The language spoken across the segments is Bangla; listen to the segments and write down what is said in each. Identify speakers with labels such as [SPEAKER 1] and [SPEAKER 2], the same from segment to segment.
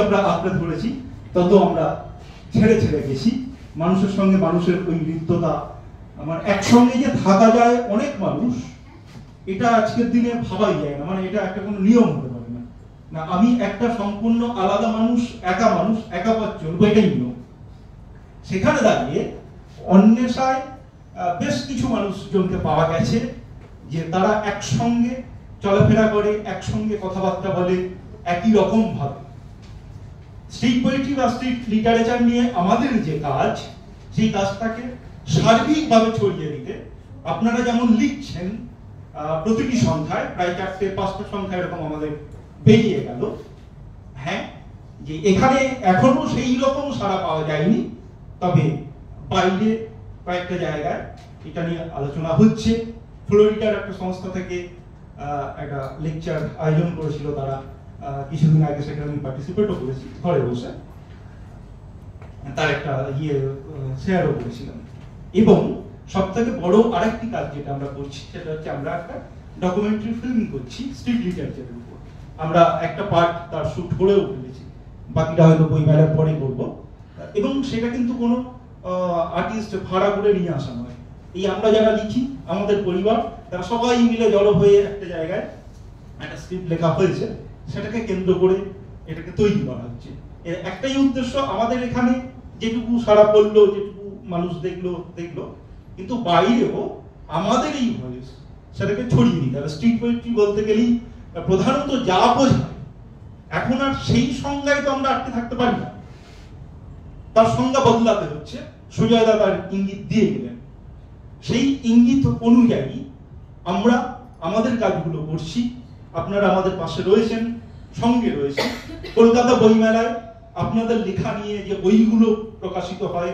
[SPEAKER 1] আমরা আঁকড়ে ধরেছি তত আমরা ছেড়ে ছেড়ে গেছি। মানুষের সঙ্গে মানুষের ওই হৃদ্যতা, আমার একসঙ্গে যে থাকা যায় অনেক মানুষ, এটা আজকের দিনে ভাবাই যায় না। মানে এটা একটা কোনো নিয়ম হতে পারে না। না, আমি একটা সম্পূর্ণ আলাদা মানুষ, একা পথ চলবো, এটাই নিয়ম। সেখানে দাঁড়িয়ে অন্বেষায় বেশ কিছু মানুষজনকে পাওয়া গেছে যে তারা একসঙ্গে চলাফেরা করে, একসঙ্গে কথাবার্তা বলে, একই রকম ভাবে। স্ট্রিট পোয়েট্রি বা স্ট্রিট লিটারেচার নিয়ে আমাদের যে কাজ, সেই কাজটাকে সার্বিকভাবে ছড়িয়ে দিতে আপনারা যেমন লিখছেন প্রতিটি সংখ্যায়, প্রায় 4-5টা সংখ্যা এরকম আমাদের বেরিয়ে গেল। হ্যাঁ, যে এখানে এখনো সেই রকম সাড়া পাওয়া যায়নি, তবে বাইরে কয়েকটা জায়গায় এটা নিয়ে আলোচনা হচ্ছে। ফ্লোরিডার একটা সংস্থা থেকে একটা লেকচার আয়োজন করেছিল তারা কিছুদিন আগে, সেখানে আমি পার্টিসিপেটও করেছি ঘরে বসে, তার একটা শেয়ারও করেছিলাম। এবং সব থেকে বড় আরেকটি কাজ যেটা আমরা করছি সেটা হচ্ছে আমরা একটা ডকুমেন্টারি ফিল্ম করছি স্ট্রিট লিটারেচারের উপর। আমরা একটা পার্ট তার শুট করেও ফেলেছি, বাকিটা হয়তো বইমেলার পরে করব। এবং সেটা কিন্তু কোনো আর্টিস্ট ভাড়া করে নিয়ে আসা নয়। এই আমরা যারা লিখি, আমাদের পরিবার, তারা সবাই মিলে জড়ো হয়ে একটা জায়গায় একটা স্ক্রিপ্ট লেখা হয়েছে, সেটাকে কেন্দ্র করে এটাকে তৈরি করা হচ্ছে। এর একটাই উদ্দেশ্য, আমাদের এখানে যেটুকু সাড়া পড়লো, যেটুকু মানুষ দেখলো, কিন্তু বাইরেও আমাদের এই ভয়েস সেটাকে ছড়িয়ে দিতে হবে। স্ট্রিট পোয়েট্রি বলতে গেলেই প্রধানত যা বোঝায়, এখন আর সেই সংজ্ঞায় তো আমরা আটকে থাকতে পারি না, তার সংজ্ঞা বদলাতে হচ্ছে। সুজয় দা তার ইঙ্গিত দিয়ে গেলেন, সেই ইঙ্গিত অনুযায়ী আমরা আমাদের কাজগুলো করছি। আপনারা আমাদের পাশে রয়েছেন, সঙ্গে রয়েছেন। কলকাতা বইমেলায় আপনাদের লেখা নিয়ে যে বইগুলো প্রকাশিত হয়,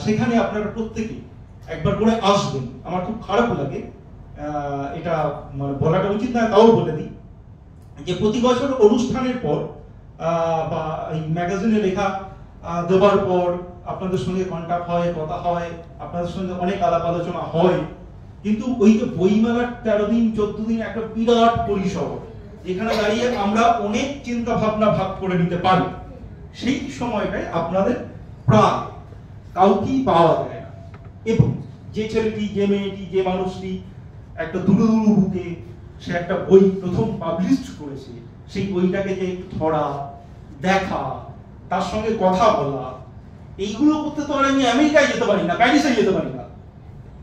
[SPEAKER 1] সেখানে আপনারা প্রত্যেকে একবার করে আসবেন। আমার খুব খারাপ লাগে, এটা মানে বলাটা উচিত না, তাও বলে দিই যে প্রতি বছর অনুষ্ঠানের পর বা এই ম্যাগাজিনে লেখা দেওয়ার পর আপনাদের সঙ্গে কন্ট্যাক্ট হয়, কথা হয়, আপনাদের সঙ্গে অনেক আলাপ আলোচনা হয়, কিন্তু ওই যে বইমেলার 13 দিন 14 দিন একটা বিরাট পরিসর, এখানে দাঁড়িয়ে আমরা অনেক চিন্তা ভাবনা ভাগ করে নিতে পারি, সেই সময়টায় আপনাদের প্রায় কাউকেই পাওয়া যায় না। এবং যে ছেলেটি, যে মেয়েটি, যে মানুষটি একটা দুরু বুকে সে একটা বই প্রথম পাবলিশ করেছে, সেই বইটাকে যে ধরা, দেখা, তার সঙ্গে কথা বলা, এইগুলো করতে তো আর আমি আমেরিকায় যেতে পারি না, প্যারিসে যেতে পারি না।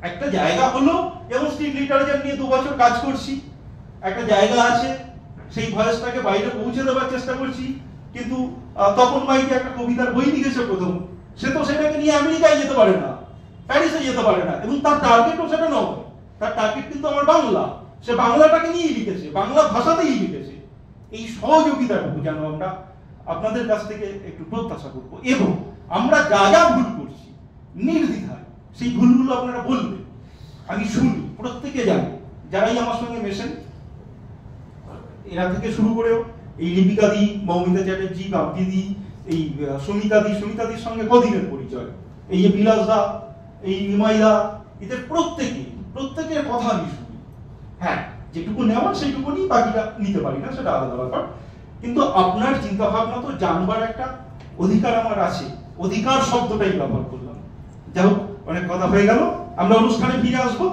[SPEAKER 1] একটা জায়গা হলো, এবং স্ট্রিট লিটারেচার নিয়ে 2 বছর কাজ করছি, একটা জায়গা আছে, সেই ভয়েসটাকে বাইরে পৌঁছে দেওয়ার চেষ্টা করছি। কিন্তু তপন মাইতি একটা কবিতার বই লিখেছে প্রথম, সে তো সেটাকে নিয়ে আমেরিকায় যেতে পারে না, প্যারিসে যেতে পারে না, এবং তার টার্গেটও সেটা নয়। তার টার্গেট কিন্তু আমার বাংলা, সে বাংলাটাকে নিয়েই লিখেছে, বাংলা ভাষাতেই লিখেছে। এই সহযোগিতাটুকু যেন আমরা আপনাদের কাছ থেকে একটু প্রত্যাশা করবো। এবং আমরা যা যা ভুল করছি নির্দ্বিধায় সেই ভুলগুলো আপনারা বলবেন, আমি শুনি, প্রত্যেকে জানে, যারাই আমার সঙ্গে মেশেন, এরা থেকে শুরু করেও এই লিপিকাদি, মৌমিতা চ্যাটার্জি, বাপ্পিদি, এই সুমিতাদির সঙ্গে কদিনের পরিচয়, এই যে বিলাসদা, এই নিমাইদা, এদের প্রত্যেকের কথা আমি শুনি। হ্যাঁ, যেটুকু নেওয়া সেইটুকু নিই, বাকিটা নিতে পারি না, সেটা আলাদা ব্যাপার। কিন্তু আপনার চিন্তা ভাবনা তো জানবার একটা অধিকার আমার আছে। অধিকার শব্দটাই ব্যবহার করলাম। যাই হোক, অনেক কথা হয়ে গেল, আমরা অনুষ্ঠানে ফিরে আসবো।